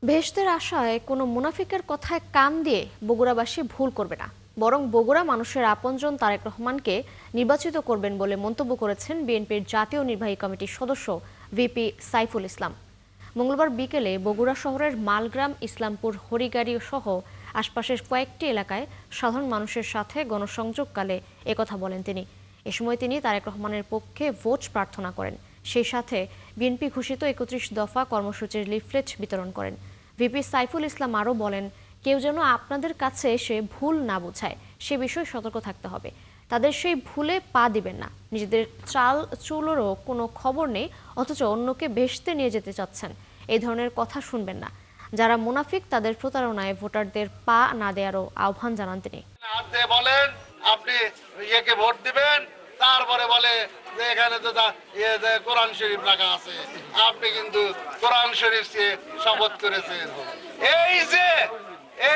বেহেশতের আশায় কোনো মুনাফিকের কথায় কান দিয়ে বগুড়াবাসী ভুল করবে না, বরং বগুড়া মানুষের আপনজন তারেক রহমানকে নির্বাচিত করবেন বলে মন্তব্য করেছেন বিএনপির জাতীয় নির্বাহী কমিটির সদস্য ভিপি সাইফুল ইসলাম। মঙ্গলবার বিকেলে বগুড়া শহরের মালগ্রাম, ইসলামপুর, হরিগাড়ি সহ আশপাশের কয়েকটি এলাকায় সাধারণ মানুষের সাথে গণসংযোগকালে একথা বলেন তিনি। এ সময় তিনি তারেক রহমানের পক্ষে ভোট প্রার্থনা করেন। সেই সাথে বিএনপি ঘোষিত ৩১ দফা কর্মসূচির লিফলেট বিতরণ করেন। ভিপি সাইফুল ইসলাম আরও বলেন, কেউ যেন আপনাদের কাছে এসে ভুল না বোঝায়, সে বিষয়ে সতর্ক থাকতে হবে। তাদের সেই ভুলে পা দিবেন না। নিজেদের চাল চুলোরও কোনো খবর নেই, অথচ অন্যকে বেহেশতে নিয়ে যেতে চাচ্ছেন, এই ধরনের কথা শুনবেন না। যারা মুনাফিক তাদের প্রতারণায় ভোটারদের পা না দেওয়ারও আহ্বান জানান তিনি। বলেন আপনি ইয়েকে ভোট দিবেন, তারপরে বলে যে এখানে তো কোরআন শরীফ রাখা আছে, আপনি কিন্তু কোরআন শরীফ শপথ করেছেন।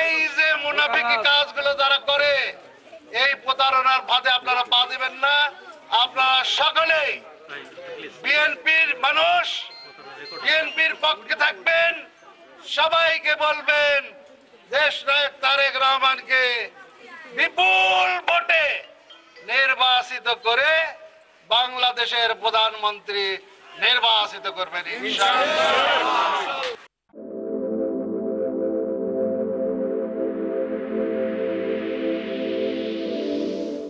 এই যে মুনাফিকি কাজগুলো যারা করে, এই প্রতারণার ফাঁদে আপনারা পা দিবেন না। আপনারা সকলেই বিএনপির মানুষ, বিএনপির পক্ষে থাকবেন। সবাইকে বলবেন দেশ নায়ক তারেক রহমানকে বিপুল ভোটে নির্বাচিত করে বাংলাদেশের প্রধানমন্ত্রী নির্বাচিত করবেন ইনশাআল্লাহ।